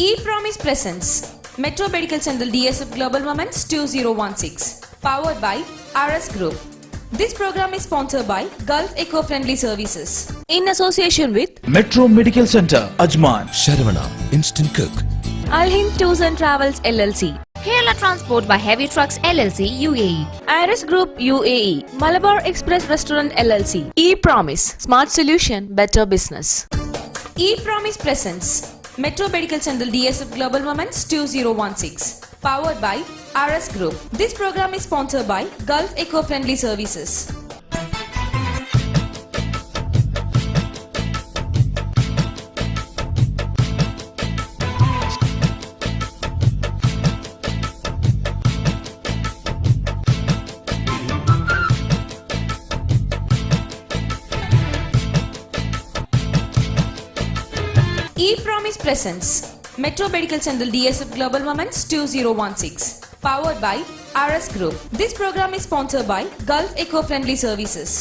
E-Promise presents Metro Medical Center DSF Global Moments 2016, powered by RS Group. This program is sponsored by Gulf Eco-Friendly Services in association with Metro Medical Center, Ajman, Sharavana, Instant Cook, Al Hind Tours and Travels LLC, Kerala Transport by Heavy Trucks LLC, UAE. Iris Group UAE, Malabar Express Restaurant LLC, E-Promise, Smart Solution, Better Business. E-Promise presents Metro Medical Center DSF Global Moments 2016, powered by RS Group. This program is sponsored by Gulf Eco-Friendly Services. E-Promise presents Metro Medical Center DSF Global Moments 2016, powered by RS Group. This program is sponsored by Gulf Eco-Friendly Services.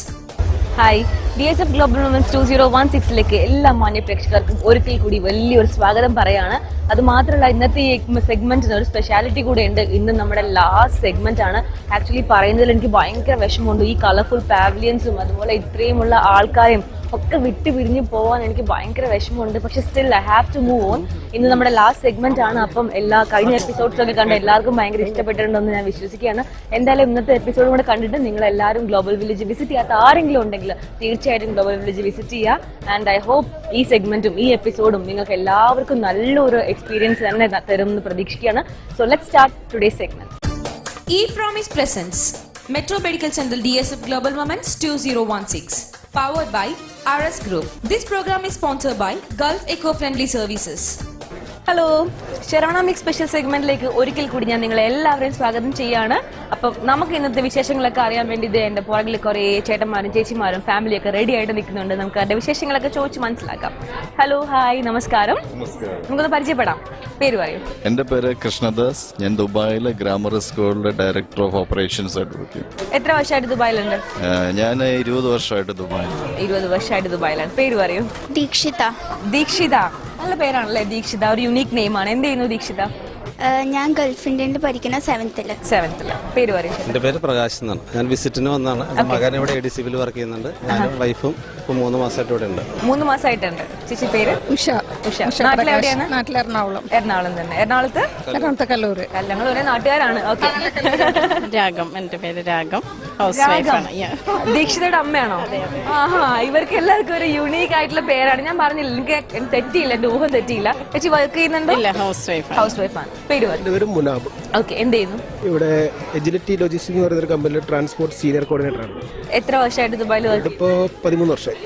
Hi DSF global moments 2016 എല്ലാ മാന്യ പ്രേക്ഷകർക്കും ഒരിക്കൽ കൂടി വലിയൊരു സ്വാഗതം പറയാണ്. അത് മാത്രമല്ല, ഇന്നത്തെ ഈ സെഗ്മെന്റിന് ഒരു സ്പെഷ്യാലിറ്റി കൂടെ ഉണ്ട്. ഇന്ന് നമ്മുടെ ലാസ്റ്റ് സെഗ്മെന്റ് ആണ്. ആക്ച്വലി പറയുന്നതിൽ എനിക്ക് ഭയങ്കര വിഷമമുണ്ട്. ഈ കളർഫുൾ പാവലിയൻസും അതുപോലെ ഇത്രയുമുള്ള ആൾക്കാരും ഒക്കെ വിട്ട് പിരിഞ്ഞു പോകാൻ എനിക്ക് ഭയങ്കര വിഷമമുണ്ട്. പക്ഷെ still I have to move on. ഇന്ന് നമ്മുടെ ലാസ്റ്റ് സെഗ്മെന്റ് ആണ്. അപ്പം എല്ലാ കഴിഞ്ഞ എപ്പിസോഡ്സ് ഒക്കെ കണ്ട് എല്ലാവർക്കും ഭയങ്കര ഇഷ്ടപ്പെട്ടിട്ടുണ്ടെന്ന് ഞാൻ വിശ്വസിക്കുകയാണ്. എന്തായാലും ഇന്നത്തെ എപ്പിസോഡും കൂടെ കണ്ടിട്ട് നിങ്ങൾ എല്ലാവരും ഗ്ലോബൽ വില്ലേജ് വിസിറ്റ് ചെയ്യാത്ത ആരെങ്കിലും ഉണ്ടെങ്കിൽ തീർച്ചയായിട്ടും ഗ്ലോബൽ വില്ലേജ് വിസിറ്റ് ചെയ്യുക. ആൻഡ് ഐ ഹോപ്പ് ഈ സെഗ്മെന്റും ഈ എപ്പിസോഡും നിങ്ങൾക്ക് എല്ലാവർക്കും നല്ലൊരു എക്സ്പീരിയൻസ് തന്നെ തരുമെന്ന് പ്രതീക്ഷിക്കുകയാണ്. So let's start today's segment. E-Promise presents Metro Medical Center DSF Global Moments 2016, powered by RS Group. This program is sponsored by Gulf Eco-Friendly Services. Hello, Saravana mix special സെഗ്മെന്റിലേക്ക് ഒരിക്കൽ കൂടി ഞാൻ നിങ്ങളെ എല്ലാവരെയും സ്വാഗതം ചെയ്യാണ്. അപ്പം നമുക്ക് ഇന്നത്തെ വിശേഷങ്ങളൊക്കെ അറിയാൻ വേണ്ടി ഇത് എന്റെ പുറകിൽ കുറേ ചേട്ടന്മാരും ചേച്ചിമാരും ഫാമിലിയൊക്കെ റെഡി ആയിട്ട് നിൽക്കുന്നുണ്ട്. നമുക്ക് അതിന്റെ വിശേഷങ്ങളൊക്കെ ചോദിച്ച് മനസ്സിലാക്കാം. ഹലോ, ഹായ്, നമസ്കാരം. നമുക്കൊന്ന് പരിചയപ്പെടാം. പേര് പറയൂ. എന്റെ പേര് കൃഷ്ണദാസ്. ഞാൻ ദുബായിലെ ഗ്രാമർ സ്കൂളിലെ ഡയറക്ടർ ഓഫ് ഓപ്പറേഷൻസ് ആയിട്ട് വർക്ക് ചെയ്യും. എത്ര വർഷമായിട്ട് ദുബായിലുണ്ട്? ഞാൻ 20 വർഷമായിട്ട് ദുബായിൽ. 20 വർഷമായിട്ട് ദുബായിലാണ്. പേര് പറയൂ. ദീക്ഷിത. ദീക്ഷിത, നല്ല പേരാണല്ലേ ദീക്ഷിത. ഒരു യുണീക് നെയിമാണ്. എന്ത് ചെയ്യുന്നു ദീക്ഷിത? ഞാൻ ഗൾഫ് ഇന്ത്യയിൽ പഠിക്കുന്ന 7th. പേര് പറയൂ. എന്റെ പേര് പ്രകാശ് എന്നാണ്. ഞാൻ വിസിറ്റിന് വന്നതാണ്. എന്റെ മകൻ ഇവിടെ ADCBയിൽ വർക്ക് ചെയ്യുന്നുണ്ട്. ഞാനും വൈഫും ഇപ്പൊ 3 മാസമായിട്ട് ഇവിടെ ഉണ്ട്. 3 മാസമായിട്ടുണ്ട്. ചേച്ചി പേര്? ഉഷ. നാട്ടിലെവിടെയാണ്? നാട്ടിൽ എറണാകുളം. എറണാകുളം തന്നെ. എറണാകുളത്ത് കല്ലൂര്. ഞങ്ങൾ ഒരേ നാട്ടുകാരാണ്. ഓക്കെ. രാഗം, എന്റെ പേര് രാഗം. ഹൗസ് വൈഫാണ്. ദീക്ഷിതയുടെ അമ്മയാണോ? ആഹാ, ഇവർക്ക് എല്ലാവർക്കും ഒരു യുണീക്ക് ആയിട്ടുള്ള പേരാണ്. ഞാൻ പറഞ്ഞില്ല, എനിക്ക് തെറ്റിയില്ല, എന്റെ ഊഹം തെറ്റിയില്ല. ചേച്ചി വർക്ക് ചെയ്യുന്നുണ്ടോ? ഹൗസ് വൈഫാണ്. പേര് പറയും. മുനാബ്. ഓക്കെ. എന്ത് ചെയ്യുന്നു? ഇവിടെ എജിലിറ്റി ലോജിസ്റ്റിക് എന്ന് പറയുന്ന ഒരു കമ്പനിയിൽ ട്രാൻസ്പോർട്ട് സീനിയർ കോർഡിനേറ്റർ ആണ്. എത്ര വർഷമായിട്ട് ദുബായിൽ വർക്ക്? ഇപ്പോ 13 വർഷമായി.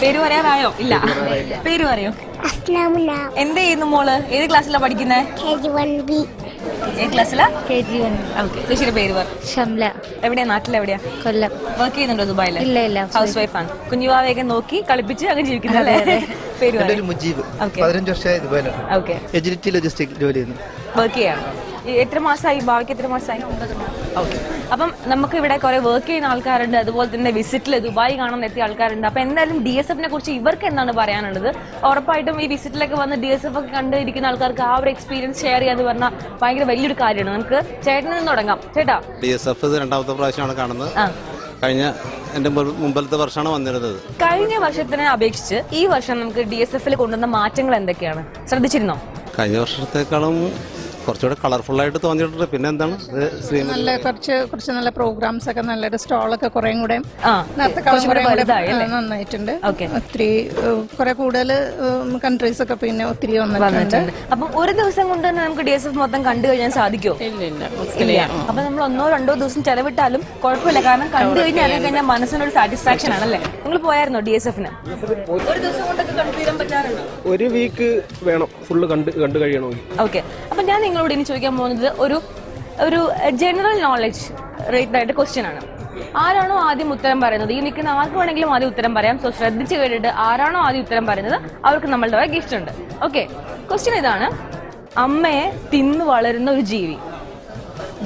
പേര് പറയാറായോ? ഇല്ല. പേര് പറയോ. എന്ത് ചെയ്യുന്നു മോള്? ഏത് ക്ലാസ്സിലാണ് പഠിക്കുന്നത്? ഏത് ക്ലാസ്സിലാ? KG1. ഓക്കെ. ചേച്ചിയുടെ പേര് പറ. ഷംല. എവിടെയാ? നാട്ടിലെവിടെയാ? കൊല്ലം. വർക്ക് ചെയ്യുന്നുണ്ടോ ദുബായിൽ? ഇല്ല. ഹൗസ് വൈഫാണ്. കുഞ്ഞുവാവയൊക്കെ നോക്കി കളിപ്പിച്ച് അങ്ങനെ ജീവിക്കുന്നല്ലേ? പേര് പറ. മുജീബ്. 15 വർഷമായി ദുബായിലാണ്. ഓക്കെ. എജിലിറ്റി ലോജിസ്റ്റിക് ജോലി ചെയ്യുന്നു. വർക്ക് ചെയ്യാണ്. എത്ര മാസമായി? ഭാവിക്ക് എത്ര മാസമായി? 9 മാസം. ഓക്കെ. അപ്പം നമുക്ക് ഇവിടെ കുറെ വർക്ക് ചെയ്യുന്ന ആൾക്കാരുണ്ട്, അതുപോലെ തന്നെ വിസിറ്റിൽ ദുബായ് കാണാൻ എത്തിയ ആൾക്കാരുണ്ട്. അപ്പൊ എന്തായാലും DSF കുറിച്ച് ഇവർക്ക് എന്താണ് പറയാനുള്ളത്? ഉറപ്പായിട്ടും ഈ വിസിറ്റിലൊക്കെ വന്ന് DSF ഒക്കെ കണ്ടിരിക്കുന്ന ആൾക്കാർക്ക് ആ ഒരു എക്സ്പീരിയൻസ് ഷെയർ ചെയ്യാന്ന് പറഞ്ഞാൽ ഭയങ്കര വലിയൊരു കാര്യമാണ്. നമുക്ക് ചേട്ടനിൽ നിന്ന് തുടങ്ങാം. ചേട്ടാ, DSF രണ്ടാമത്തെ പ്രാവശ്യമാണ് കാണുന്നത്. കഴിഞ്ഞ എന്റെ മുമ്പത്തെ വർഷമാണ് വന്നിരുന്നത്. കഴിഞ്ഞ വർഷത്തിനെ അപേക്ഷിച്ച് ഈ വർഷം നമുക്ക് DSF കൊണ്ടുവന്ന മാറ്റങ്ങൾ എന്തൊക്കെയാണ്? ശ്രദ്ധിച്ചിരുന്നോ? കഴിഞ്ഞ വർഷത്തേക്കാളും കുറച്ചുകൂടെ കളർഫുൾ ആയിട്ട് തോന്നിയിട്ടുണ്ട്. പിന്നെ എന്താണ് നല്ല കുറച്ച് നല്ല പ്രോഗ്രാംസ് ഒക്കെ, നല്ലൊരു സ്റ്റോളൊക്കെ കുറെ കൂടെ നന്നായിട്ടുണ്ട്. ഒത്തിരി കുറെ കൂടുതൽ കൺട്രീസ് ഒക്കെ പിന്നെ ഒത്തിരി വന്നിട്ടുണ്ട്. അപ്പം ഒരു ദിവസം കൊണ്ട് തന്നെ നമുക്ക് DSF മൊത്തം കണ്ടു കഴിഞ്ഞാൽ സാധിക്കുമോ? ഇല്ല. അപ്പൊ നമ്മൾ 1-2 ദിവസം ചെലവിട്ടാലും കുഴപ്പമില്ല. കാരണം കണ്ടു കഴിഞ്ഞാൽ മനസ്സിനൊരു സാറ്റിസ്ഫാക്ഷൻ ആണല്ലേ? നിങ്ങൾ പോയായിരുന്നോ DSF-ന്? ഒരു ദിവസം കൊണ്ടൊക്കെ കണ്ടുതീരാൻ പറ്റാറുണ്ടോ? ഒരു വീക്ക് വേണം ഫുള്ള് കണ്ടു കഴിയണമെങ്കിൽ. ഓക്കെ. അപ്പൊ ഞാൻ നിങ്ങളോട് ഇനി ചോദിക്കാൻ പോകുന്നത് ഒരു ജനറൽ നോളജ് റിലേറ്റഡ് ആയിട്ട് ക്വസ്റ്റ്യൻ ആണ്. ആരാണോ ആദ്യം ഉത്തരം പറയുന്നത്, ഈ നിൽക്കുന്ന ആർക്ക് വേണമെങ്കിലും ആദ്യം ഉത്തരം പറയാം. സോ ശ്രദ്ധിച്ച് കേട്ടിട്ട് ആരാണോ ആദ്യം ഉത്തരം പറയുന്നത് അവർക്ക് നമ്മളുടെ ഗിഫ്റ്റ് ഉണ്ട്. ഓക്കെ. ക്വസ്റ്റ്യൻ ഇതാണ്: അമ്മയെ തിന്നു വളരുന്ന ഒരു ജീവി.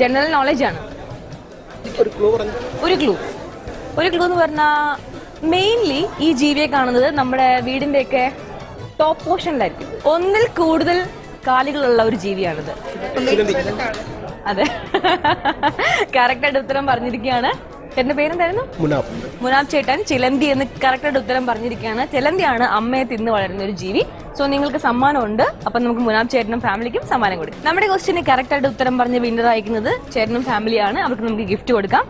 ജനറൽ നോളജ് ആണ്. ഒരു ക്ലൂ എന്ന് പറഞ്ഞാൽ മെയിൻലി ഈ ജീവിയെ കാണുന്നത് നമ്മുടെ വീടിന്റെയൊക്കെ ടോപ്പ് പോർഷനിലായിരിക്കും. ഒന്നിൽ കൂടുതൽ കാലുകളുള്ള ഒരു ജീവിയാണിത്? അതെ, കറക്റ്റായിട്ട് ഉത്തരം പറഞ്ഞിരിക്കുകയാണ്. ചേട്ടന്റെ പേരെന്തായിരുന്നു? മുനാബ് ചേട്ടൻ ചിലന്തി എന്ന് കറക്റ്റായിട്ട് ഉത്തരം പറഞ്ഞിരിക്കുകയാണ്. ചിലന്തിയാണ് അമ്മയെ തിന്ന് വളരുന്ന ഒരു ജീവി. സോ നിങ്ങൾക്ക് സമ്മാനമുണ്ട്. അപ്പൊ നമുക്ക് മുനാബ് ചേട്ടനും ഫാമിലിക്കും സമ്മാനം കൊടുക്കും. നമ്മുടെ ക്വസ്റ്റിന് കറക്റ്റായിട്ട് ഉത്തരം പറഞ്ഞ് വിന്നർ അയക്കുന്നത് ചേട്ടനും ഫാമിലിയാണ്. അവർക്ക് നമുക്ക് ഗിഫ്റ്റ് കൊടുക്കാം.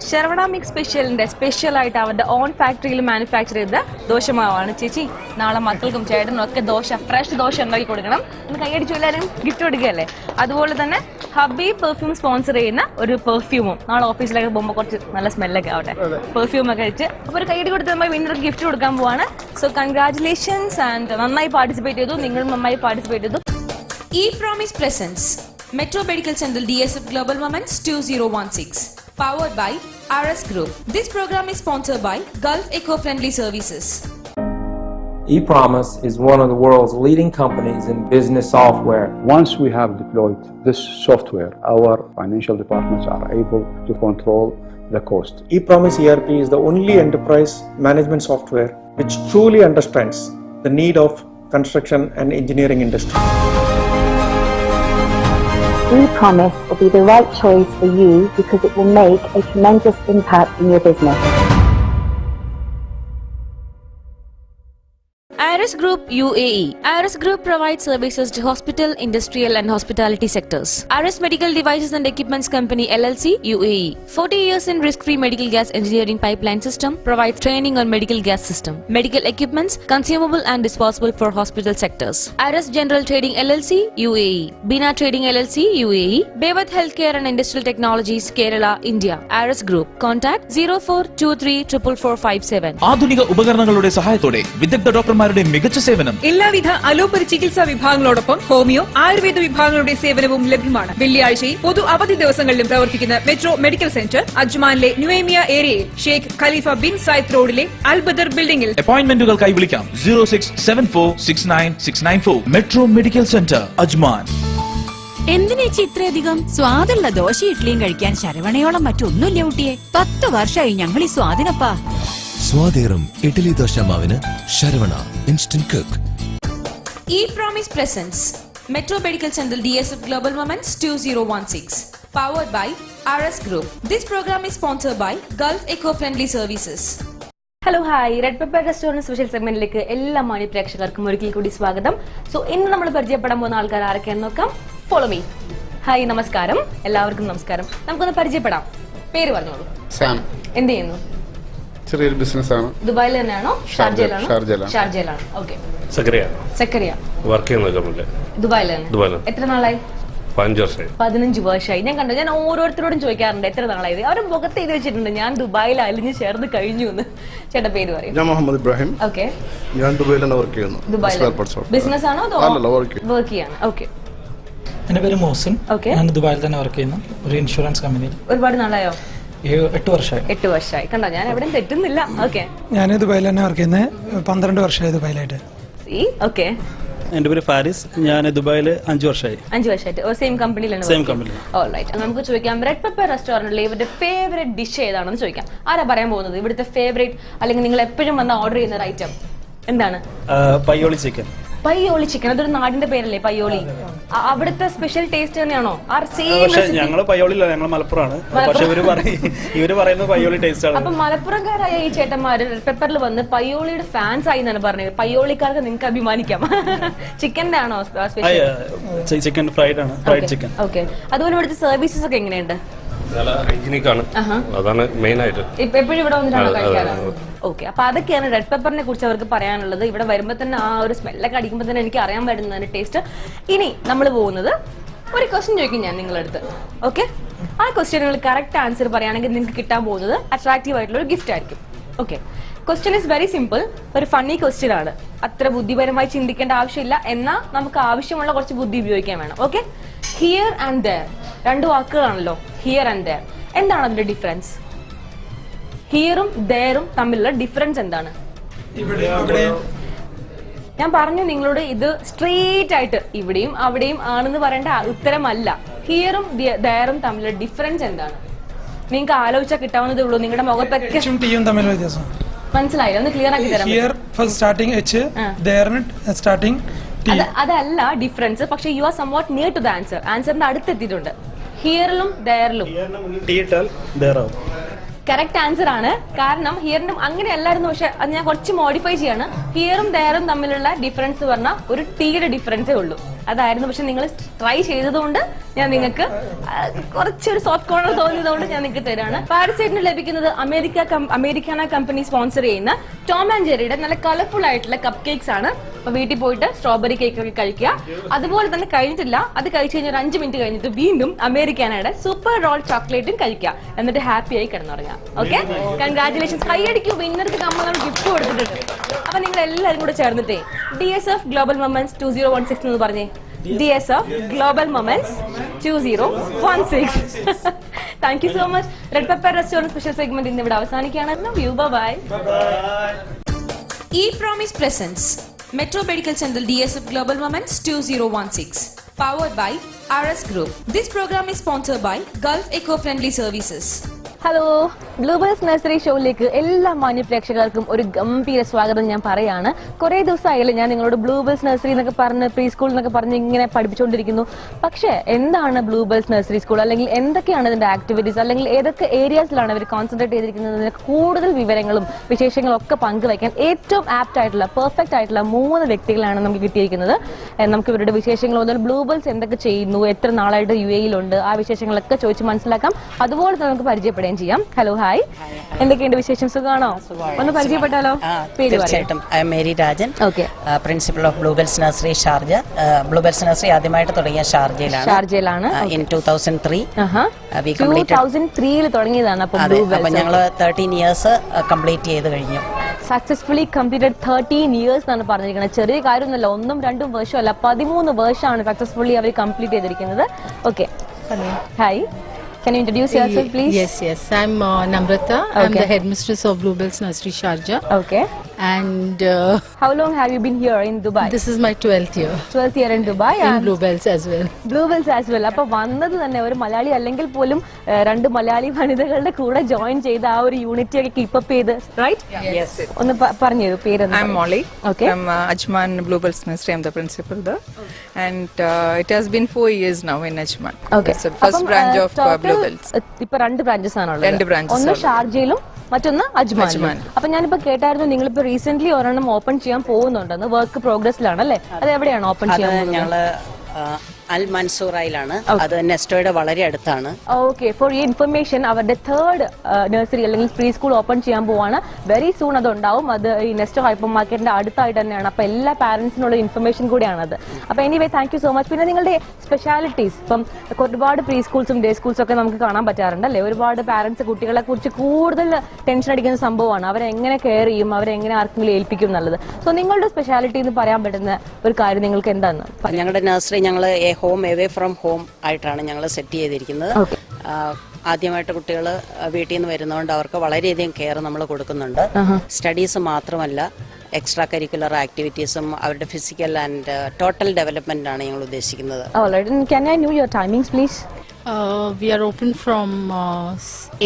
ശരവണ മിക്സ് സ്പെഷ്യലിന്റെ സ്പെഷ്യൽ ആയിട്ട് അവരുടെ ഓൺ ഫാക്ടറിയിൽ മാനുഫാക്ചർ ചെയ്ത ദോശമാവാണ്. ചേച്ചി, നാളെ മക്കൾക്കും ചേട്ടനും ഒക്കെ ഫ്രഷ് ദോശ ഉണ്ടാക്കി കൊടുക്കണം. ഒന്ന് കൈയടിച്ചു എല്ലാവരും ഗിഫ്റ്റ് കൊടുക്കുകയല്ലേ. അതുപോലെ തന്നെ ഹബീബ് പെർഫ്യൂം സ്പോൺസർ ചെയ്യുന്ന ഒരു പെർഫ്യൂമും നാളെ ഓഫീസിലേക്ക് പോകുമ്പോൾ കുറച്ച് നല്ല സ്മെല്ലൊക്കെ ആവട്ടെ, പെർഫ്യൂം ഒക്കെ അടിച്ച്. അപ്പൊ ഒരു കൈയടി കൊടുത്ത് നമ്മൾ വിന്നർക്ക് ഗിഫ്റ്റ് കൊടുക്കാൻ പോവാണ്. സോ കൺഗ്രാറ്റുലേഷൻസ് ആൻഡ് നന്നായി പാർട്ടിസിപ്പേറ്റ് ചെയ്തു. നിങ്ങളും നന്നായി പാർട്ടിസിപ്പേറ്റ് ചെയ്തു. E-Promise presents Metro Medical Center DSF Global Moments 2016. Powered by RS Group. This program is sponsored by Gulf Eco-Friendly Services. ePromise is one of the world's leading companies in business software. Once we have deployed this software, our financial departments are able to control the cost. ePromise ERP is the only enterprise management software which truly understands the need of construction and engineering industry. ePromise will be the right choice for you because it will make a tremendous impact in your business. Iris Group UAE. Iris Group provides services to hospital, industrial and hospitality sectors. Iris Medical Devices and Equipments Company LLC UAE. 40 years in risk-free medical gas engineering pipeline system. Provides training on medical gas system, medical equipments, consumable and disposable for hospital sectors. Iris General Trading LLC UAE. Bina Trading LLC UAE. Bevat Healthcare and Industrial Technologies Kerala India. Iris Group. Contact 04234457. ആധുനിക ഉപകരണങ്ങളുടെ സഹായത്തോടെ വിദഗ്ധ ഡോക്ടർമാരുടെ മികച്ച സേവനം. എല്ലാവിധ allopathy ചികിത്സാ വിഭാഗങ്ങളോടൊപ്പം homeo, Ayurveda വിഭാഗങ്ങളുടെ സേവനവും ലഭ്യമാണ്. വെള്ളിയാഴ്ചയും പൊതു അവധി ദിവസങ്ങളിലും പ്രവർത്തിക്കുന്ന മെട്രോ മെഡിക്കൽ സെന്റർ അജ്മാനിലെ ന്യൂവേമിയ ഏരിയയിൽ ഷെയ്ഖ് ഖലീഫ ബിൻ സായിദ് റോഡിലെ അൽബദർ ബിൽഡിംഗിൽ. അപ്പോയിന്റ്മെന്റുകൾക്കായി വിളിക്കാം 0674696994. Metro medical centre Ajman. എന്തിനേച്ചി ഇത്രയധികം സ്വാദുള്ള ദോശ ഇഡ്ലിയും കഴിക്കാൻ ശരവണയോളം മറ്റൊന്നുമില്ല ഊട്ടിയെ. 10 വർഷമായി ഞങ്ങൾ ഈ സ്വാദിനപ്പാ. സ്വാദേറും ഇഡ്ഡലി ദോശ മാവിന് Saravana instant cook. E-Promise presents Metro Medical Center DSF Global Moments 2016. Powered by RS Group. This program is sponsored by Gulf Eco-Friendly Services. Hello hi, red pepper restaurant special സെഗ്മെന്റിലേക്ക് എല്ലാ മാന്യ പ്രേക്ഷകർക്കും ഒരിക്കൽ കൂടി സ്വാഗതം. സോ ഇന്ന് നമ്മൾ പരിചയപ്പെടാൻ പോകുന്ന ആൾക്കാർ ആരൊക്കെയാണെന്ന് നോക്കാം. Follow me. ഹായ്, നമസ്കാരം. എല്ലാവർക്കും നമസ്കാരം. നമുക്കൊന്ന് പരിചയപ്പെടാം. പേര് പറഞ്ഞോളൂ. സാം. എന്ത് ചെയ്യുന്നു? ചെറിയൊരു ബിസിനസ് ആണ്. ദുബായിൽ തന്നെയാണോ? ഷാർജയിലാണോ? ഷാർജയിലാണ്. ഓക്കെ. സക്കറിയ വർക്ക് ചെയ്യുന്ന ദുബായിൽ തന്നെ. എത്ര നാളായി? 15 വർഷമായി. ഞാൻ കണ്ടു, ഞാൻ ഓരോരുത്തരോടും ചോദിക്കാറുണ്ട് എത്ര നാളായി. അവരുടെ മുഖത്ത് എഴുതി വെച്ചിട്ടുണ്ട് ഞാൻ ദുബായിൽ അലിഞ്ഞ് ചേർന്ന് കഴിഞ്ഞു എന്ന്. ചേട്ടാ പേര് പറയും. ഞാൻ മുഹമ്മദ് ഇബ്രാഹിം. ഓക്കെ. ഞാൻ ദുബായിലാണ് വർക്ക് ചെയ്യുന്നത്. ദുബായിൽ ബിസിനസ് ആണോ അതോ വർക്ക് ചെയ്യാണ്? ഓക്കെ. എന്റെ പേര് മോസിൻ. ഓക്കെ. ഞാൻ ദുബായിൽ തന്നെ വർക്ക് ചെയ്യുന്നു, ഒരു ഇൻഷുറൻസ് കമ്പനിയിൽ. ഒരുപാട് നാളായോ? 8 വർഷമായി. 8 വർഷമായി. കണ്ടോ, ഞാൻ എവിടെയും തെറ്റുന്നില്ല. ഓക്കെ. ഞാൻ ദുബായിൽ തന്നെ വർക്ക് ചെയ്യുന്നത് 12 വർഷമായി ദുബായിലായിട്ട്. ഓക്കെ. എന്റെ പേര് ഫാരിസ്. ഞാൻ ദുബായിൽ 5 വർഷമായി. 5 വർഷമായിട്ട് സെയിം കമ്പനിയിലാണ്. Same company. ഓൾറൈറ്റ്. നമുക്ക് ചോദിക്കാം, റെഡ് പെപ്പർ റെസ്റ്റോറന്റിലെ ഇവരുടെ ഫേവറേറ്റ് ഡിഷ് ഏതാണെന്ന് ചോദിക്കാം. ആരാ പറയാൻ പോകുന്നത്? ഇവിടുത്തെ ഫേവറേറ്റ് അല്ലെങ്കിൽ നിങ്ങൾ എപ്പോഴും വന്ന് ഓർഡർ ചെയ്യുന്ന ഒരു ഐറ്റം എന്താണ്? പയ്യോളി ചിക്കൻ. പയ്യോളി ചിക്കൻ, അതൊരു നാടിന്റെ പേരല്ലേ പയ്യോളി? അവിടുത്തെ സ്പെഷ്യൽ ടേസ്റ്റ് തന്നെയാണോ? ഞങ്ങള് പയ്യോളില്ല, ഞങ്ങൾ മലപ്പുറമാണ്. പക്ഷെ ഇവര് പറയുന്നത് പയ്യോളി ടേസ്റ്റ് ആണ്. അപ്പൊ മലപ്പുറംകാരായ ഈ ചേട്ടന്മാര് റെഡ് പെപ്പറിൽ വന്ന് പയ്യോളിയുടെ ഫാൻസ് ആയി എന്നാണ് പറഞ്ഞത്. പയ്യോളിക്കാർക്ക് നിങ്ങൾക്ക് അഭിമാനിക്കാം. ചിക്കന്റെ ആണോ സ്പെഷ്യൽ? ചിക്കൻ ഫ്രൈഡ് ആണ്, ഫ്രൈഡ് ചിക്കൻ. ഓക്കെ. അതുപോലെ ഇവിടുത്തെ സർവീസസ് ഒക്കെ എങ്ങനെയുണ്ട്? അതാണ് മെയിൻ ആയിട്ട്. എപ്പോഴും ഇവിടെ വന്നിട്ടാണ് കഴിക്കാറ്. ഓക്കെ. അപ്പൊ അതൊക്കെയാണ് റെഡ് പെപ്പറിനെ കുറിച്ച് അവർക്ക് പറയാനുള്ളത്. ഇവിടെ വരുമ്പോ തന്നെ ആ ഒരു സ്മെല്ലൊക്കെ അടിക്കുമ്പോൾ തന്നെ എനിക്ക് അറിയാൻ പറ്റുന്നതിന്റെ ടേസ്റ്റ്. ഇനി നമ്മൾ പോകുന്നത് ഒരു ക്വസ്റ്റ്യൻ ചോദിക്കും ഞാൻ നിങ്ങളുടെ അടുത്ത്. ഓക്കെ. ആ ക്വസ്റ്റ്യൻ നിങ്ങൾ കറക്റ്റ് ആൻസർ പറയുകയാണെങ്കിൽ നിങ്ങൾക്ക് കിട്ടാൻ പോകുന്നത് അട്രാക്റ്റീവ് ആയിട്ടുള്ള ഒരു ഗിഫ്റ്റ് ആയിരിക്കും. Okay. Question is very simple. ഒരു ഫണ്ണി ക്വസ്റ്റ്യൻ ആണ്. അത്ര ബുദ്ധിപരമായി ചിന്തിക്കേണ്ട ആവശ്യമില്ല, എന്നാൽ നമുക്ക് ആവശ്യമുള്ള കുറച്ച് ബുദ്ധി ഉപയോഗിക്കാൻ വേണം. ഓക്കെ. ഹിയർ ആൻഡ് ദെയർ 2 വാക്കുകളാണല്ലോ. ഹിയർ ആൻഡ് ദെയർ എന്താണ് അതിന്റെ ഡിഫറൻസ്? ഹിയറും ദെയറും തമ്മിലുള്ള ഡിഫറൻസ് എന്താണ്? ഞാൻ പറഞ്ഞു നിങ്ങളോട്, ഇത് സ്ട്രെയിറ്റ് ആയിട്ട് ഇവിടെയും അവിടെയും ആണെന്ന് പറയേണ്ട ഉത്തരമല്ല. ഹിയറും ദെയറും തമ്മിലുള്ള ഡിഫറൻസ് എന്താണ്? നിങ്ങൾക്ക് ആലോചിച്ചാൽ കിട്ടാവുന്നതേ ഉള്ളൂ. നിങ്ങളുടെ മുഖത്തൊക്കെ മനസ്സിലായില്ല? ഒന്ന് ക്ലിയർ ആക്കി തരാം. Here first starting H, there starting T അതല്ല ഡിഫറൻസ്, പക്ഷെ you are somewhat near to the answer. ആൻസറിന്റെ അടുത്തെത്തിയിട്ടുണ്ട്. ഹിയറിലും ദയറിലും കറക്റ്റ് ആൻസർ ആണ്. കാരണം ഹിയറിനും അങ്ങനെ അല്ലായിരുന്നു, പക്ഷെ അത് ഞാൻ കുറച്ച് മോഡിഫൈ ചെയ്യാണ്. ഹിയറും ദയറും തമ്മിലുള്ള ഡിഫറൻസ് പറഞ്ഞാൽ ഒരു ടീയുടെ ഡിഫറൻസേ ഉള്ളൂ. അതായിരുന്നു. പക്ഷെ നിങ്ങൾ ട്രൈ ചെയ്തതുകൊണ്ട് ഞാൻ നിങ്ങൾക്ക് കുറച്ചൊരു സോഫ്റ്റ് കോർണർ തോന്നിയതുകൊണ്ട് ഞാൻ നിങ്ങൾക്ക് തരാണ്. പാരസൈറ്റിന് ലഭിക്കുന്നത് അമേരിക്കാന കമ്പനി സ്പോൺസർ ചെയ്യുന്ന ടോം ആൻഡ് ജെറിയുടെ നല്ല കളർഫുൾ ആയിട്ടുള്ള കപ്പ് കേക്ക്സ് ആണ്. അപ്പൊ വീട്ടിൽ പോയിട്ട് സ്ട്രോബെറി കേക്ക് ഒക്കെ കഴിക്കുക. അതുപോലെ തന്നെ കഴിഞ്ഞിട്ടില്ല, അത് കഴിച്ചു കഴിഞ്ഞാൽ ഒരു 5 മിനിറ്റ് കഴിഞ്ഞിട്ട് വീണ്ടും അമേരിക്കാനയുടെ സൂപ്പർ റോൾ ചോക്ലേറ്റും കഴിക്കുക. എന്നിട്ട് ഹാപ്പി ആയി കിടന്നുറങ്ങുക. Okay, congratulations. കൈയടിക്കൂ, വിന്നർക്ക് നമ്മൾ ഗിഫ്റ്റ് കൊടുത്തിട്ടുണ്ട്. അപ്പൊ നിങ്ങൾ എല്ലാവരും കൂടെ ചേർന്നിട്ടേ DSF ഗ്ലോബൽ മൊമെന്റ്സ് 2016 എന്ന് പറഞ്ഞേ. DSF global moments 2016. Thank you so much. Red pepper restaurant special segment ഇന്ന് ഇവിടെ അവസാനിക്കുകയാണ്. Love you, bye. E-Promise presents Metro Medical Center DSF Global Moments 2016. Powered by RS Group. This program is sponsored by Gulf Eco-Friendly Services. Hello, Globals nursery ഷോയിലേക്ക് എല്ലാ മാന്യ പ്രേക്ഷകർക്കും ഒരു ഗംഭീര സ്വാഗതം ഞാൻ പറയാണ്. കുറേ ദിവസമായാലും ഞാൻ നിങ്ങളോട് ബ്ലൂബേൾസ് നഴ്സറി എന്നൊക്കെ പറഞ്ഞ് പ്രീ സ്കൂൾ എന്നൊക്കെ പറഞ്ഞ് ഇങ്ങനെ പഠിപ്പിച്ചുകൊണ്ടിരിക്കുന്നു. പക്ഷേ എന്താണ് ബ്ലൂബേൾസ് നഴ്സറി സ്കൂൾ, അല്ലെങ്കിൽ എന്തൊക്കെയാണ് ഇതിന്റെ ആക്ടിവിറ്റീസ്, അല്ലെങ്കിൽ ഏതൊക്കെ ഏരിയാസിലാണ് അവർ കോൺസെൻട്രേറ്റ് ചെയ്തിരിക്കുന്നതിന് കൂടുതൽ വിവരങ്ങളും വിശേഷങ്ങളും ഒക്കെ പങ്കുവയ്ക്കാൻ ഏറ്റവും ആപ്റ്റ് ആയിട്ടുള്ള പെർഫെക്റ്റ് ആയിട്ടുള്ള 3 വ്യക്തികളാണ് നമുക്ക് കിട്ടിയിരിക്കുന്നത്. നമുക്ക് ഇവരുടെ വിശേഷങ്ങൾ മുതൽ ബ്ലൂബേൾസ് എന്തൊക്കെ ചെയ്യുന്നു, എത്ര നാളായിട്ട് UAE-യിലുണ്ട്, ആ വിശേഷങ്ങളൊക്കെ ചോദിച്ച് മനസ്സിലാക്കാം. അതുപോലെ തന്നെ നമുക്ക് പരിചയപ്പെടാം ചെയ്യാം. ഹലോ, ഹായ്, എന്തൊക്കെയുണ്ട് വിശേഷം? സുഖാണോ? ഒന്ന് പരിചയപ്പെട്ടാലോ? തീർച്ചയായിട്ടും. I am Mary Rajan, principal of Bluebells nursery Sharjah. Bluebells nursery ആദ്യമായിട്ട് തുടങ്ങിയ ഷാർജയിലാണ് ഇൻ 2003. 2003 തുടങ്ങിയതാണ്. അപ്പോൾ ഞങ്ങൾ 13 ഇയേഴ്സ് കംപ്ലീറ്റ് ചെയ്ത് കഴിഞ്ഞു. സക്സസ്ഫുള്ളി കംപ്ലീറ്റഡ് 13 ഇയേഴ്സ് എന്നാണ് പറഞ്ഞിരിക്കുന്നത്. ചെറിയ കാര്യമൊന്നുമല്ല, 1-2 വർഷമല്ല, 13 വർഷമാണ് സക്സസ്ഫുള്ളി അവർ കംപ്ലീറ്റ് ചെയ്തിരിക്കുന്നത്. Okay, hi. Can you introduce yourself, please? Yes. I'm Namrata. Okay. I'm the headmistress of Bluebells Nursery Sharjah. Okay. And how long have you been here in Dubai? This is my 12th year. 12th year in Dubai. In Bluebells as well. Bluebells as well. അപ്പോൾ വന്നത് തന്നെ ഒരു മലയാളി അല്ലെങ്കിൽ പോലും 2 മലയാളി വനിതകളുടെ കൂടെ join ചെയ്ത് ആ ഒരു യൂണിറ്റി ഒക്കെ കീപ്പ് അപ്പ് ചെയ്ത്, റൈറ്റ്? Yes. ഒന്ന് പറഞ്ഞു പേര്. I'm Molly. Okay. From Ajman Bluebells Nursery. I'm the principal there. And it has been 4 years now in Ajman. Okay. It's the first branch of Bluebells. ഇപ്പൊ 2 branches ആണുള്ളത്. 2 branches. ഒന്ന് ഷാർജയിലും മറ്റൊന്ന് Ajman. അപ്പൊ ഞാനിപ്പോ കേട്ടായിരുന്നു നിങ്ങളിപ്പോ റീസെന്റ് ഒരെണ്ണം ഓപ്പൺ ചെയ്യാൻ പോകുന്നുണ്ടെന്ന്. വർക്ക് പ്രോഗ്രസ്സിലാണ് അല്ലേ? അത് എവിടെയാണ് ഓപ്പൺ ചെയ്യാൻ പോകുന്നത്? അൽ മൻസൂറയിലാണ്. അത് നെസ്റ്റോയുടെ വളരെ അടുത്താണ്. ഓക്കെ, ഫോർ ഈ ഇൻഫർമേഷൻ അവരുടെ 3rd നഴ്സറി അല്ലെങ്കിൽ പ്രീ സ്കൂൾ ഓപ്പൺ ചെയ്യാൻ പോവാണ്. വെരി സൂൺ അത് ഉണ്ടാവും. അത് ഈ നെസ്റ്റോ ഹൈപ്പർ മാർക്കറ്റിന്റെ അടുത്തായിട്ട് തന്നെയാണ്. അപ്പൊ എല്ലാ പാരന്റ്സിനുള്ള ഇൻഫർമേഷൻ കൂടിയാണ് അത്. അപ്പൊ anyway, thank you so much. പിന്നെ നിങ്ങളുടെ സ്പെഷ്യാലിറ്റീസ്, ഇപ്പം ഒരുപാട് പ്രീ സ്കൂൾസും ഡേ സ്കൂൾസും ഒക്കെ നമുക്ക് കാണാൻ പറ്റാറുണ്ട് അല്ലേ? ഒരുപാട് പാരന്റ്സ് കുട്ടികളെ കുറിച്ച് കൂടുതൽ ടെൻഷൻ അടിക്കുന്ന സംഭവമാണ്. അവരെങ്ങനെ കെയർ ചെയ്യും, അവരെങ്ങനെ ആർക്കെങ്കിലും ഏൽപ്പിക്കും എന്നുള്ളത്. സോ നിങ്ങളുടെ സ്പെഷ്യാലിറ്റി എന്ന് പറയാൻ പറ്റുന്ന ഒരു കാര്യം നിങ്ങൾക്ക് എന്താണ്? ഞങ്ങളുടെ നഴ്സറി ഞങ്ങൾ ഹോം എവേ ഫ്രം ഹോം ആയിട്ടാണ് ഞങ്ങൾ സെറ്റ് ചെയ്തിരിക്കുന്നത്. ആദ്യമായിട്ട് കുട്ടികൾ വീട്ടിൽ നിന്ന് വരുന്നതുകൊണ്ട് അവർക്ക് വളരെയധികം കെയർ നമ്മൾ കൊടുക്കുന്നുണ്ട്. സ്റ്റഡീസ് മാത്രമല്ല, എക്സ്ട്രാ കരിക്കുലർ ആക്ടിവിറ്റീസും അവരുടെ ഫിസിക്കൽ ആൻഡ് ടോട്ടൽ ഡെവലപ്മെന്റ് ആണ് ഞങ്ങൾ ഉദ്ദേശിക്കുന്നത്. Can I know your timings, please? We are open from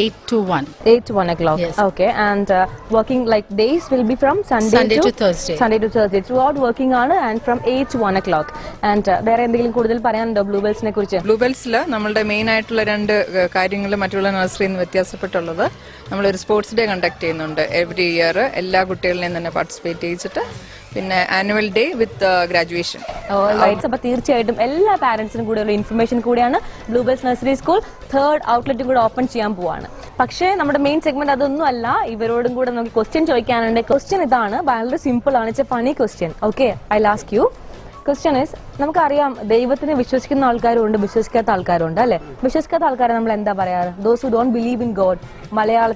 8 to 1. 8 to 1 o'clock. Yes. Okay, and working like days will be from Sunday to Thursday. Sunday to Thursday. Throughout working ആണ്, and from 8 to 1 o'clock. And വേറെ എന്തെങ്കിലും കൂടുതൽ പറയാനുണ്ടോ ബ്ലൂബെൽസിനെ കുറിച്ച്? ബ്ലൂബെൽസിൽ നമ്മളുടെ main ആയിട്ടുള്ള 2 കാര്യങ്ങൾ മറ്റുള്ള നഴ്സറിയിൽ നിന്ന് വ്യത്യാസപ്പെട്ടുള്ളത്, നമ്മളൊരു സ്പോർട്സ് ഡേ കണ്ടക്ട് ചെയ്യുന്നുണ്ട് എവറി ഇയർ. എല്ലാ കുട്ടികളെയും തന്നെ പാർട്ടിസിപ്പേറ്റ് ചെയ്യിച്ചിട്ട് പിന്നെ ആനുവൽ ഡേ വിത്ത് ഗ്രാജുവേഷൻ. അപ്പൊ തീർച്ചയായിട്ടും എല്ലാ പാരന്റ്സിനും കൂടെ ഉള്ള ഇൻഫർമേഷൻ കൂടിയാണ്. ബ്ലൂബെൽസ് നഴ്സറി സ്കൂൾ 3rd ഔട്ട്ലെറ്റും കൂടെ ഓപ്പൺ ചെയ്യാൻ പോവാണ്. പക്ഷേ നമ്മുടെ മെയിൻ സെഗ്മെന്റ് അതൊന്നും അല്ല. ഇവരോടും കൂടെ നമുക്ക് ക്വസ്റ്റ്യൻ ചോദിക്കാനുണ്ട്. ക്വസ്റ്റ്യൻ ഇതാണ്, വളരെ സിമ്പിൾ ആണ്. It's A funny question. Okay, I will ask you. Question is, നമുക്കറിയാം ദൈവത്തിനെ വിശ്വസിക്കുന്ന ആൾക്കാരുണ്ട്, വിശ്വസിക്കാത്ത ആൾക്കാരുണ്ട് അല്ലെ? വിശ്വസിക്കാത്ത ആൾക്കാരെ നമ്മൾ എന്താ പറയാറ്? Those who don't believe in God.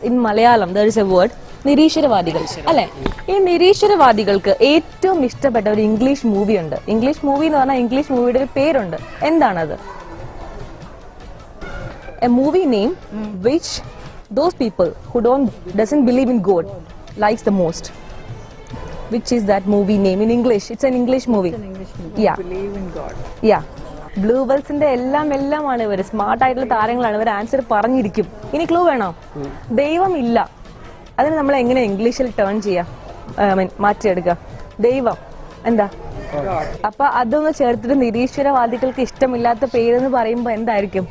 In Malayalam there is a word, നിരീശ്വരവാദികൾ അല്ലെ? ഈ നിരീശ്വരവാദികൾക്ക് ഏറ്റവും ഇഷ്ടപ്പെട്ട ഒരു ഇംഗ്ലീഷ് മൂവി ഉണ്ട്. ഇംഗ്ലീഷ് മൂവി എന്ന് പറഞ്ഞാൽ ഇംഗ്ലീഷ് മൂവിയുടെ ഒരു പേരുണ്ട്. എന്താണത്? A movie name which those people who doesn't believe in God likes the most. Which is that movie name in English? It's an English movie. Yeah. Believe in God. Yeah. ബ്ലൂബെൽസിന്റെ എല്ലാമാണ് ഇവര്. Smart ആയിട്ടുള്ള താരങ്ങളാണ്. ഇവർ answer പറഞ്ഞിരിക്കും. ഇനി clue വേണോ? ദൈവം ഇല്ല. അതിന് നമ്മൾ എങ്ങനെ ഇംഗ്ലീഷിൽ ടേൺ ചെയ്യാം, മാറ്റിയെടുക്കുക? ദൈവം എന്താ? അപ്പൊ അതൊന്ന് ചേർത്തിട്ട് നിരീശ്വരവാദികൾക്ക് ഇഷ്ടമില്ലാത്ത പേരെന്ന് പറയുമ്പോ എന്തായിരിക്കും?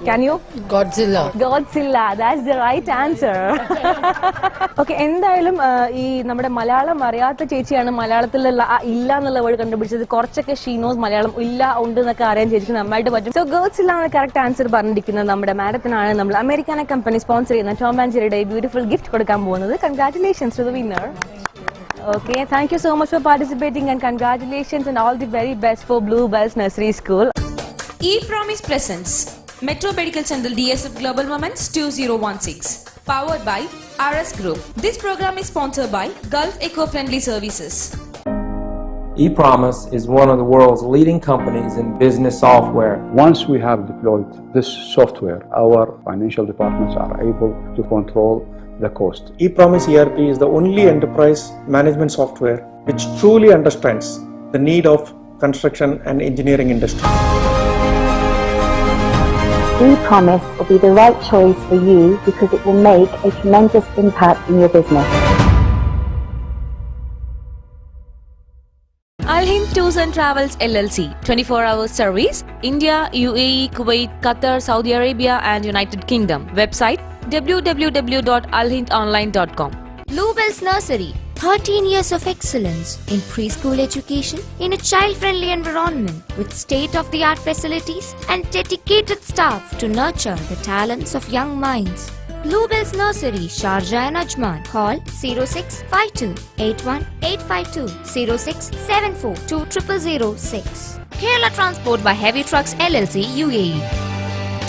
Can you? Godzilla. Godzilla. That's the right answer. Okay, എന്തായാലും ഈ നമ്മുടെ മലയാളം അറിയാത്ത ചേച്ചിയാണ് മലയാളത്തിലുള്ള ഇല്ല എന്നുള്ള വേർഡ് കണ്ടുപിടിച്ചത്. കുറച്ചൊക്കെ ഷീനോസ് മലയാളം ഇല്ല ഉണ്ട് എന്നൊക്കെ അറിയാൻ ചേച്ചിക്ക് നന്നായിട്ട് പറ്റും. സോ Godzilla ആണ് കറക്റ്റ് ആൻസർ പറഞ്ഞിരിക്കുന്നത്. നമ്മുടെ മാഡത്തിനാണ് നമ്മൾ അമേരിക്കൻ കമ്പനി സ്പോൺസർ ചെയ്യുന്ന ടോം ആൻഡ് ജെറിയുടെ ബ്യൂട്ടിഫുൾ ഗിഫ്റ്റ് കൊടുക്കാൻ പോകുന്നത്. Congratulations to the winner. Okay, thank you so much for participating and congratulations and all the very best for Bluebells Nursery School. E-Promise presents Metro Medical Center DSF Global Moments 2016, powered by RS Group. This program is sponsored by Gulf Eco-Friendly Services. ePromise is one of the world's leading companies in business software. Once we have deployed this software, our financial departments are able to control the cost. ePromise ERP is the only enterprise management software which truly understands the need of construction and engineering industry. ePromise will be the right choice for you because it will make a tremendous impact in your business. Al Hind Tours and Travels LLC, 24-hour service, India, UAE, Kuwait, Qatar, Saudi Arabia and United Kingdom. Website www.alhindonline.com. Bluebells Nursery, 13 years of excellence in preschool education in a child-friendly environment with state-of-the-art facilities and dedicated staff to nurture the talents of young minds. Bluebells Nursery, Sharjah and Ajman. Call 0652 81 852 0674 20006. Kerala Transport by Heavy Trucks LLC, UAE.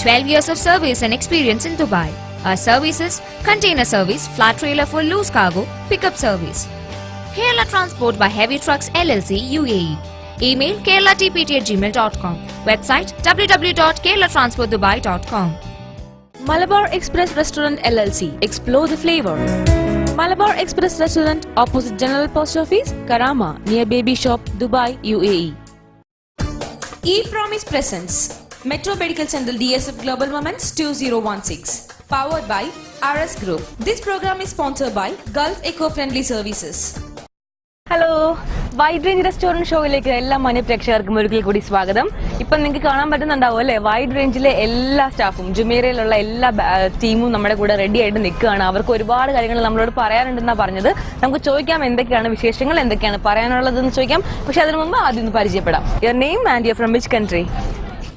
12 years of service and experience in Dubai. Our services: container service, flat trailer for loose cargo, pickup service. Kerala Transport by Heavy Trucks LLC, UAE. Email kerala.tpt@gmail.com. Website www.kerlatransportdubai.com. Malabar Express Restaurant LLC, explore the flavor. Malabar Express Restaurant, opposite General Post Office, Karama, near Baby Shop, Dubai, UAE. E-Promise presents Metro Medical Center DSF Global Moments 2016, powered by RS Group. This program is sponsored by Gulf Eco-Friendly Services. Hello, wide range restaurant ഷോയിലേക്ക് എല്ലാ മാന്യ പ്രേക്ഷകർക്കും ഒരിക്കൽ കൂടി സ്വാഗതം. ഇപ്പം നിങ്ങൾക്ക് കാണാൻ പറ്റുന്നുണ്ടാവും അല്ലേ, വൈഡ് റേഞ്ചിലെ എല്ലാ സ്റ്റാഫും ജുമേറയിലുള്ള എല്ലാ ടീമും നമ്മുടെ കൂടെ റെഡി ആയിട്ട് നിൽക്കുകയാണ്. അവർക്ക് ഒരുപാട് കാര്യങ്ങൾ നമ്മളോട് പറയാനുണ്ടെന്നാണ് പറഞ്ഞത്. നമുക്ക് ചോദിക്കാം എന്തൊക്കെയാണ് വിശേഷങ്ങൾ, എന്തൊക്കെയാണ് പറയാനുള്ളതെന്ന് ചോദിക്കാം. പക്ഷെ അതിനു മുമ്പ് ആദ്യം ഒന്ന് പരിചയപ്പെടാം. Your name and your from which country?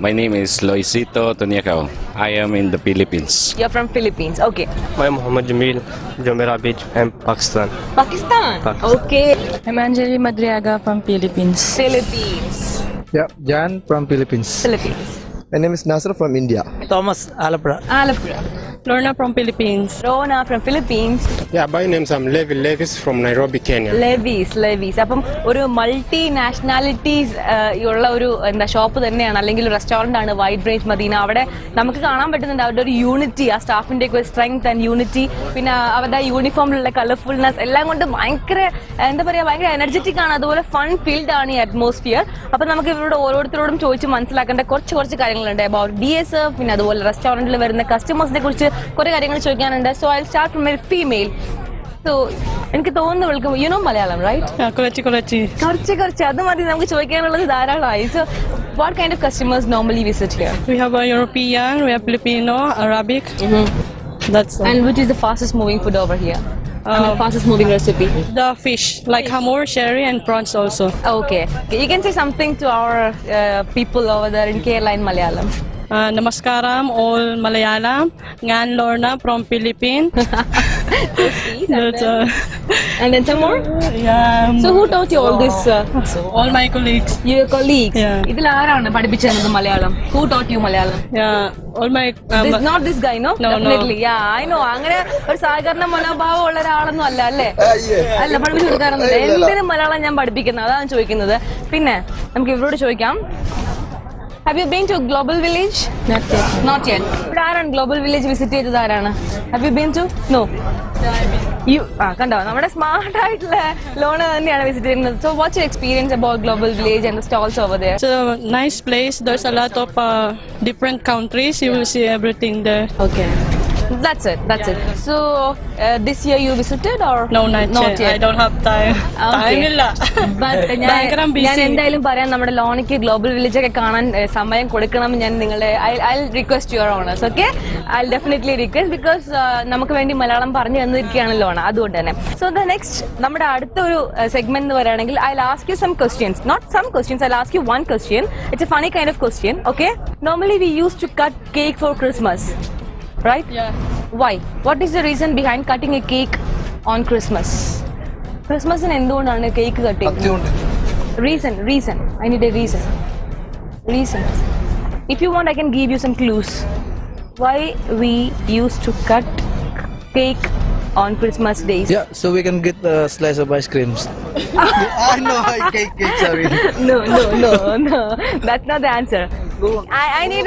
My name is Loisito Tuniacao. I am in the Philippines. You're from Philippines. Okay. I'm Muhammad Jamil, Jumeirah Beach, and Pakistan. Pakistan. Okay. I'm Anjali Madriaga from Philippines. Philippines. Yeah, Jan from Philippines. Philippines. My name is Nasr from India. Thomas, Alapura. Alapura. Lorna from Philippines. Rona from Philippines. Yeah, by names I'm Levis from Nairobi, Kenya. Levis. അപ്പം ഒരു multi nationalities ഉള്ള ഒരു shop തന്നെയാണ്, അല്ലെങ്കിൽ ഒരു restaurant ആണ് wide range Medina. അവിടെ നമുക്ക് കാണാൻ പറ്റുന്നുണ്ട് അവരുടെ ഒരു യൂണിറ്റി, ആ സ്റ്റാഫിന്റെ ഒക്കെ സ്ട്രെങ്ത് ആൻഡ് യൂണിറ്റി, പിന്നെ അവരുടെ യൂണിഫോമിലുള്ള കളർഫുൾനെസ് എല്ലാം കൊണ്ട് ഭയങ്കര ഭയങ്കര എനർജറ്റിക് ആണ്. അതുപോലെ ഫൺ ഫീൽഡ് ആണ് ഈ അറ്റ്മോസ്ഫിയർ. അപ്പൊ നമുക്ക് ഇവരോട് ഓരോരുത്തരോടും ചോദിച്ച് മനസ്സിലാക്കേണ്ട കുറച്ച് കാര്യങ്ങളുണ്ട് അബൌട്ട് DSF, പിന്നെ അതുപോലെ റെസ്റ്റോറന്റിൽ വരുന്ന കസ്റ്റമേഴ്സിനെ കുറിച്ച് കുറെ കാര്യങ്ങൾ ചോദിക്കാനുണ്ട്. So I start from a female. So എനിക്ക് തോന്നുന്നു വിളിക്കും യു നോ മലയാളം, റൈറ്റ്? കുറച്ച് അത് മതി, നമുക്ക് ചോദിക്കാനുള്ളത് ധാരാളമായി. So what kind of customers normally visit here? We have a European, we have Filipino, Arabic. That's all. And which is the fastest moving food over here? Fastest moving recipe? The fish, like hamur, sherry, and prawns also. Okay. You can say something to our people over there in Kerala in Malayalam. Namaskaram, all Malayalam. Ngan Lorna from Philippines. And then some more? Yeah. So who taught you all this? All my colleagues. Your colleagues? Yeah. ഇതിൽ ആരാണ് പഠിപ്പിച്ചത് Malayalam? Who taught you Malayalam? Yeah, all my. Not this guy, no? No, Definitely. no. Yeah, I know. അങ്ങനെ ഒരു സഹകരണ മനോഭാവം ഉള്ള ഒരാളൊന്നും അല്ല, അല്ലേ? അല്ല, പഠിപ്പിച്ചു കൊടുക്കാറൊന്നുമില്ല. എന്തിനും മലയാളം ഞാൻ പഠിപ്പിക്കുന്നത്, അതാണ് ചോദിക്കുന്നത്. പിന്നെ നമുക്ക് ഇവരോട് ചോദിക്കാം. Have you been to Global Village? Not yet. ഇവിടെ ആരാണ് Global Village വിസിറ്റ് ചെയ്തത്? ആരാണ്? Have you been to? No. കണ്ടോ, നമ്മുടെ സ്മാർട്ട് ആയിട്ടുള്ള ലോൺ തന്നെയാണ് വിസിറ്റ് ചെയ്യുന്നത്. So what's your experience about Global Village and the stalls over there? It's a nice place. There's a lot of different countries. You will see everything there. Okay. That's it. So this year you visited or No, not yet. I don't have time. Time illa. But ഞാൻ എന്തായാലും പറയാം, നമ്മുടെ ലോണിക്ക് global village ഒക്കെ കാണാൻ സമയം കൊടുക്കണം. ഞാൻ നിങ്ങളെ I'll request your honors, okay? I'll definitely request because നമുക്ക് വേണ്ടി മലയാളം പറഞ്ഞു തന്നിരിക്കുകയാണ് ലോണ, അതുകൊണ്ട് തന്നെ. So the next നമ്മുടെ അടുത്ത ഒരു സെഗ്മെന്റ് എന്ന് പറയുകയാണെങ്കിൽ I'll ask you some questions. Not some questions, I'll ask you one question. It's a funny kind of question, okay? Normally we used to cut cake for Christmas. Right? Yeah. Why? What is the reason behind cutting a cake on Christmas? Christmasന് എന്തുകൊണ്ടാണ് cake cut ചെയ്യുന്നത്? Reason. I need a reason. If you want, I can give you some clues. Why we used to cut cake on Christmas days? Yeah, so we can get a slice of ice creams. I know, cake, sorry. No. That's not the answer. I need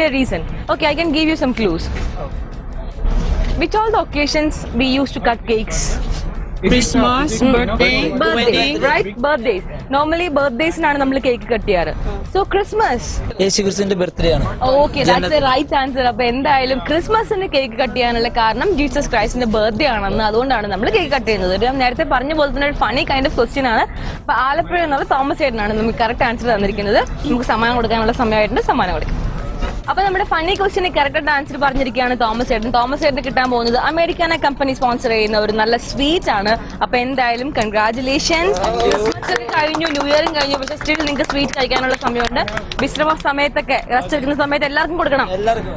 a reason. Okay, I can give you some clues. Which all the occasions we used to cut cakes? Christmas, birthday, wedding. Right? Birthdays. Normally birthdays നാണ് നമ്മൾ cake cut ചെയ്യാറ്. So Christmas. യേശുക്രിസ്തുവിന്റെ birthday ആണ്. Okay, that's the right answer. അപ്പൊ എന്തായാലും ക്രിസ്മസിന് cake cut ചെയ്യാനുള്ള കാരണം ജീസസ് ക്രൈസ്റ്റിന്റെ ബർത്ത്ഡേ ആണെന്ന്, അതുകൊണ്ടാണ് നമ്മൾ കേക്ക് കട്ട് ചെയ്യുന്നത്. ഞാൻ നേരത്തെ പറഞ്ഞ പോലെ തന്നെ ഒരു ഫണി കൈൻഡ് ഓഫ് ക്വസ്റ്റ്യൻ ആണ്. അപ്പൊ ആലപ്പുഴ എന്നുള്ള തോമസ് ചേട്ടനാണ് നമുക്ക് കറക്റ്റ് ആൻസർ തന്നിരിക്കുന്നത്. നമുക്ക് സമ്മാനം കൊടുക്കാനുള്ള സമയമായിട്ടുണ്ട്, സമ്മാനം കൊടുക്കും. അപ്പൊ നമ്മുടെ ഫണ്ണി ക്വസ്റ്റിന് കറക്റ്റ് ആൻസർ പറഞ്ഞിരിക്കുകയാണ് തോമസ് ചേട്ടന് കിട്ടാൻ പോകുന്നത് അമേരിക്കന കമ്പനി സ്പോൺസർ ചെയ്യുന്ന ഒരു നല്ല സ്വീറ്റ് ആണ്. അപ്പൊ എന്തായാലും കൺഗ്രാറ്റുലേഷൻസ്. ക്രിസ്മസ് ഒക്കെ കഴിഞ്ഞു, ന്യൂ ഇയറും കഴിഞ്ഞു, പക്ഷെ സ്റ്റിൽ നിങ്ങൾക്ക് സ്വീറ്റ് കഴിക്കാനുള്ള സമയമുണ്ട്. വിശ്രമ സമയത്തൊക്കെ റെസ്റ്റ് എടുക്കുന്ന സമയത്ത് എല്ലാവർക്കും കൊടുക്കണം.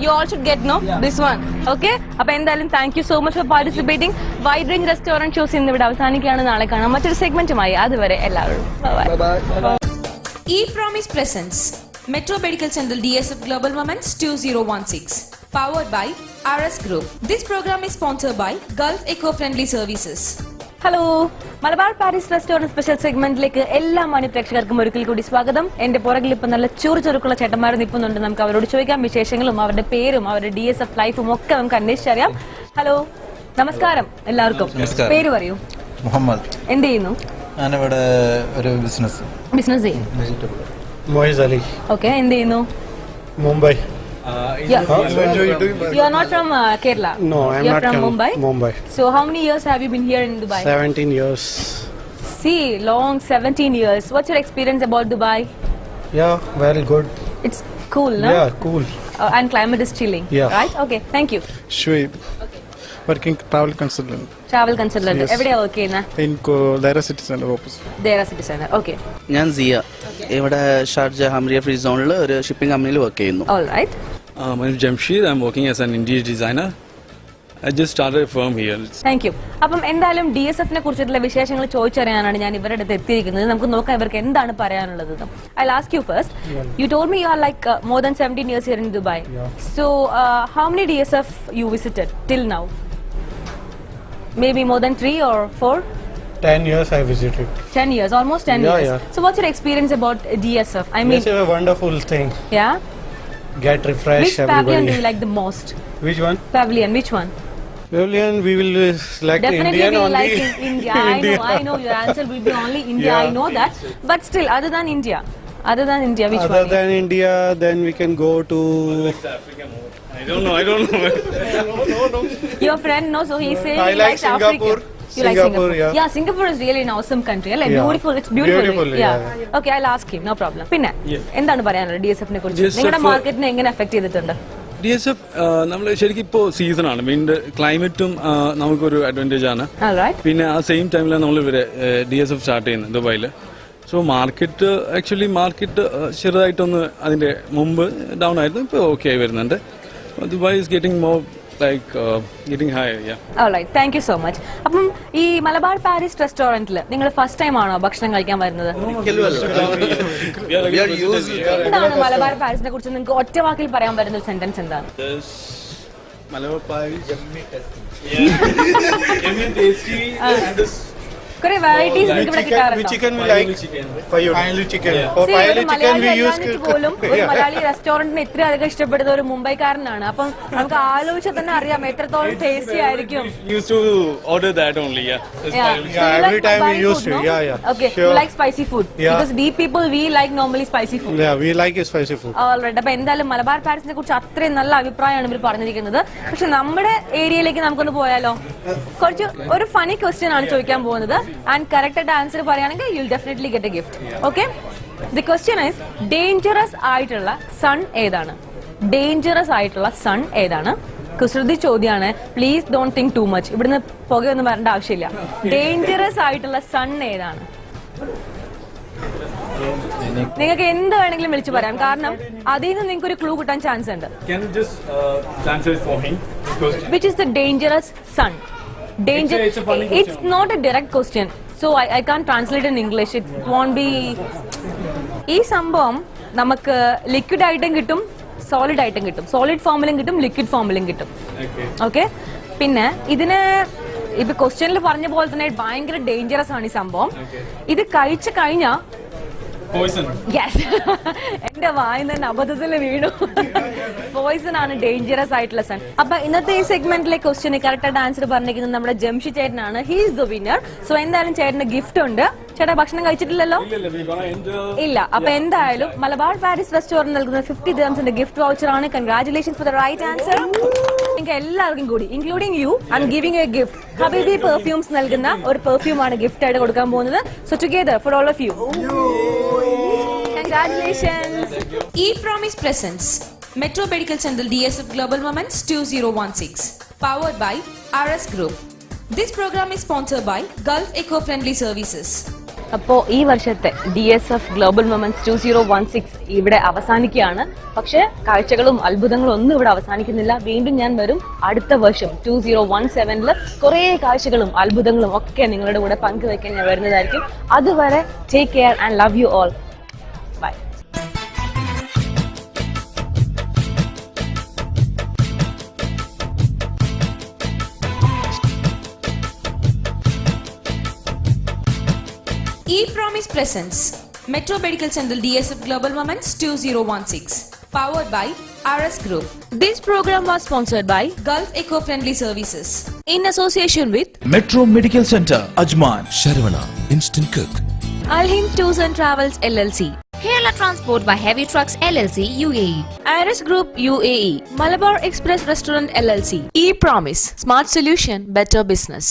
You all should get no this one, okay? അപ്പൊ എന്തായാലും thank you so much for participating. Wide range restaurant shows ഇന്ന് ഇവിടെ അവസാനിക്കുകയാണ്. നാളെ കാണാം മറ്റൊരു സെഗ്മെന്റുമായി. അതുവരെ എല്ലാവരും bye. E-Promise presents Metro Medical Center DSF Global Moments 2016, powered by RS Group. This program is sponsored by Gulf Eco-Friendly Services. Hello, Malabar Paris restaurant special സെഗ്മെന്റിലേക്ക് എല്ലാ മാന്യ പ്രേക്ഷകർക്കും ഒരിക്കൽ കൂടി സ്വാഗതം. എന്റെ പുറകിൽ ഇപ്പൊ നല്ല ചുറുചുറുക്കുള്ള ചേട്ടന്മാർ നിൽക്കുന്നുണ്ട്. നമുക്ക് അവരോട് ചോദിക്കാം വിശേഷങ്ങളും അവരുടെ പേരും അവരുടെ DSF ലൈഫും ഒക്കെ നമുക്ക് അന്വേഷിച്ചറിയാം. ഹലോ, നമസ്കാരം എല്ലാവർക്കും. പേര് പറയൂ. മുഹമ്മദ്. എന്ത് ചെയ്യുന്നു? ഞാനിവിടെ ഒരു ബിസിനസ് ചെയ്യും. Moiz Ali. Okay, എന്ത് ചെയ്യുന്നു? Mumbai. You are not from Kerala? No, I am You're not from from Mumbai. So how many years have you been here in Dubai? 17 years. See, long 17 years. What's your experience about Dubai? Yeah, very good. It's cool, no? Yeah, cool. And climate is chilling. Yeah. Right? Okay, thank you. Shoaib. Working travel consultant. Travel consultant. Yes. എവിടെയാ work ചെയ്യുന്നത്? In Daira City Center opposite. Daira City Center. Okay. ഞാൻ സിയ. ഇവിടെ Sharjah ഹംറിയ free സോണിൽ ഒരു shipping കമ്പനിയിൽ work ചെയ്യുന്നു. All right. My name is Jamshid. I'm working as an interior designer. I just started a firm here. Thank you. അപ്പം എന്തായാലും DSFനെ കുറിച്ചിട്ടുള്ള വിശേഷങ്ങൾ ചോദിച്ചറിയാനാണ് ഞാൻ ഇവരുടെ അടുത്ത് എത്തിയിരിക്കുന്നത്. നമുക്ക് നോക്കാം ഇവർക്ക് എന്താണ് പറയാനുള്ളത്. I'll ask you first. You told me you are like more than 17 years here in Dubai. So how many DSF you visited till now? Maybe more than 3 or 4? 10 years I visited. 10 years, almost 10 years. Yeah. So what's your experience about DSF? I mean, It's a wonderful thing. Yeah? Get refreshed. Which pavilion do you like the most? Which one? Pavilion, which one? Pavilion we will select Definitely Indian we only. like India. I know your answer will be only India. Yeah. I know that. But still, other than India, which Other one? than India, then we can go to. I don't know. No. Your friend knows, so he says I he like likes Singapore. Africa. You like Singapore? Yeah. Yeah, Singapore is really an awesome country. Like Yeah. beautiful. It's beautiful. Beautiful, Yeah. Okay, I'll ask him. No problem. പിന്നെ എന്താണ് പറയാനുള്ളത് DSFനെ കുറിച്ച്? DSF നിങ്ങളുടെ മാർക്കറ്റിനെ എങ്ങനെ affect ചെയ്തിട്ടുണ്ട്? DSF നമ്മൾ ശരിക്കും ഇപ്പോൾ സീസണാണ്. മീൻ്റെ ക്ലൈമറ്റും നമുക്കൊരു അഡ്വാൻറ്റേജ് ആണ്. പിന്നെ ആ സെയിം ടൈമിലാണ് നമ്മൾ ഇവരെ DSF സ്റ്റാർട്ട് ചെയ്യുന്നത് ദുബായിൽ. സോ മാർക്കറ്റ് ചെറുതായിട്ടൊന്ന് അതിൻ്റെ മുമ്പ് ഡൗൺ ആയിരുന്നു, ഇപ്പോൾ ഓക്കെ ആയി വരുന്നുണ്ട്. Dubai is getting more like getting higher, yeah. All right, thank you so much. അപ്പം ഈ മലബാർ പാരീസ് റെസ്റ്റോറന്റിൽ നിങ്ങൾ ഫസ്റ്റ് ടൈം ആണോ ഭക്ഷണം കഴിക്കാൻ വരുന്നത്? എന്താണ് മലബാർ പാരീസിനെ കുറിച്ച് നിങ്ങൾക്ക് ഒറ്റ വാക്കിൽ പറയാൻ പറ്റുന്ന ഒരു സെന്റൻസ് എന്താണ്? മലബാർ പാരീസ് കുറെ വെറൈറ്റീസ് ഇവിടെ കിട്ടാറുണ്ടോ? chicken we like? Finally chicken. For See, finally ഒരു chicken മലയാളി we use. അല്ലാഞ്ഞിട്ട് പോലും ഒരു മലയാളി റെസ്റ്റോറന്റിന് ഇത്ര അധികം ഇഷ്ടപ്പെടുന്ന ഒരു മുംബൈക്കാരനാണ്. അപ്പം നമുക്ക് ആലോചിച്ചാൽ തന്നെ അറിയാം എത്രത്തോളം ടേസ്റ്റി ആയിരിക്കും. Used to order that only, yeah. Every time we used to, yeah. Okay, you like spicy food? Because we people, we like normally spicy food. Yeah, we like spicy food. Alright, അപ്പൊ എന്തായാലും മലബാർ പാരീസിനെ കുറിച്ച് അത്രയും നല്ല അഭിപ്രായമാണ് ഇവർ പറഞ്ഞിരിക്കുന്നത്. പക്ഷെ നമ്മുടെ ഏരിയയിലേക്ക് നമുക്കൊന്ന് പോയാലോ? കുറച്ച് ഒരു ഫണി ക്വസ്റ്റ്യൻ ആണ് ചോദിക്കാൻ പോകുന്നത്. ആൻഡ് കറക്റ്റ് ആയിട്ട് ആൻസർ പറയുകയാണെങ്കിൽ you will definitely get A gift. Okay, the question is dangerous ആയിട്ടുള്ള സൺ ഏതാണ്? ഡേഞ്ചറസ് ആയിട്ടുള്ള സൺ ഏതാണ്? കുസൃതി ചോദ്യമാണ്. Please don't think too much. ഇവിടുന്ന് പുകയൊന്നും വരേണ്ട ആവശ്യമില്ല. ഡേഞ്ചറസ് ആയിട്ടുള്ള സൺ ഏതാണ്? നിങ്ങൾക്ക് എന്ത് വേണമെങ്കിലും വിളിച്ചു പറയാം, കാരണം അതിൽ നിന്ന് നിങ്ങൾക്ക് ഒരു ക്ലൂ കിട്ടാൻ ചാൻസ് ഉണ്ട്. Can you just answer it for him? Which is the dangerous sun? Danger. It's not a direct question, so I can't translate in English. It won't be. ഈ സംഭവം നമുക്ക് ലിക്വിഡ് ആയിട്ടും കിട്ടും, സോളിഡ് ആയിട്ടും കിട്ടും. Solid ഫോമിലും കിട്ടും, liquid ഫോമിലും കിട്ടും. Okay, പിന്നെ ഇതിന് ഇപ്പൊ ക്വസ്റ്റ്യനിൽ പറഞ്ഞ പോലെ തന്നെ ഭയങ്കര ഡേഞ്ചറസ് ആണ് ഈ സംഭവം. ഇത് കഴിച്ചു കഴിഞ്ഞാൽ യെസ്, എന്റെ വായിന്ന് തന്നെ അബദ്ധത്തിൽ വീണു. പോയിസൺ ആണ് ഡേഞ്ചറസ് ആയിട്ടുള്ള സൺ. അപ്പൊ ഇന്നത്തെ ഈ സെഗ്മെന്റിലെ ക്വസ്റ്റ്യന് കറക്റ്റ് ആയിട്ട് ആൻസർ പറഞ്ഞിരിക്കുന്നത് നമ്മുടെ ജംഷി ചേട്ടനാണ്. He is the winner. So എന്തായാലും ചേട്ടന് ഗിഫ്റ്റ് ഉണ്ട്. ചേട്ടാ ഭക്ഷണം കഴിച്ചിട്ടില്ലല്ലോ? ഇല്ല. അപ്പൊ എന്തായാലും മലബാർ പാരീസ് റെസ്റ്റോറന്റ് നൽകുന്ന 50 dirhamsന്റെ ഗിഫ്റ്റ് വൗച്ചർ ആണ്. Congratulations for the right answer. നിങ്ങൾക്ക് എല്ലാവർക്കും കൂടി including you I am giving a gift. Habibi perfumes നൽകുന്ന ഒരു പെർഫ്യൂം ആണ് ഗിഫ്റ്റ് ആയിട്ട് കൊടുക്കാൻ പോകുന്നത്. So together for all of you. Congratulations. E-Promise presents Metro Medical Center DSF Global Moments 2016, powered by RS Group. This program is sponsored by Gulf Eco-Friendly Services. അപ്പോ ഈ വർഷത്തെ DSF global moments 2016 ഇവിടെ അവസാനിക്കുകയാണ്. പക്ഷെ കാഴ്ചകളും അത്ഭുതങ്ങളും ഒന്നും ഇവിടെ അവസാനിക്കുന്നില്ല. വീണ്ടും ഞാൻ വരും അടുത്ത വർഷം 2017 കുറെ കാഴ്ചകളും അത്ഭുതങ്ങളും ഒക്കെ നിങ്ങളുടെ കൂടെ പങ്കുവെക്കാൻ ഞാൻ വരുന്നതായിരിക്കും. അതുവരെ take care and love you all. Bye. E-Promise presents Metro Medical Center DSF Global Moments 2016, powered by RS Group. This program was sponsored by Gulf Eco-Friendly Services in association with Metro Medical Center, Ajman, Sharavana Instant Cook, Al-Hind Tours and Travels LLC, Kerala Transport by Heavy Trucks LLC, UAE. Iris Group UAE, Malabar Express Restaurant LLC, E-Promise, Smart Solution, Better Business.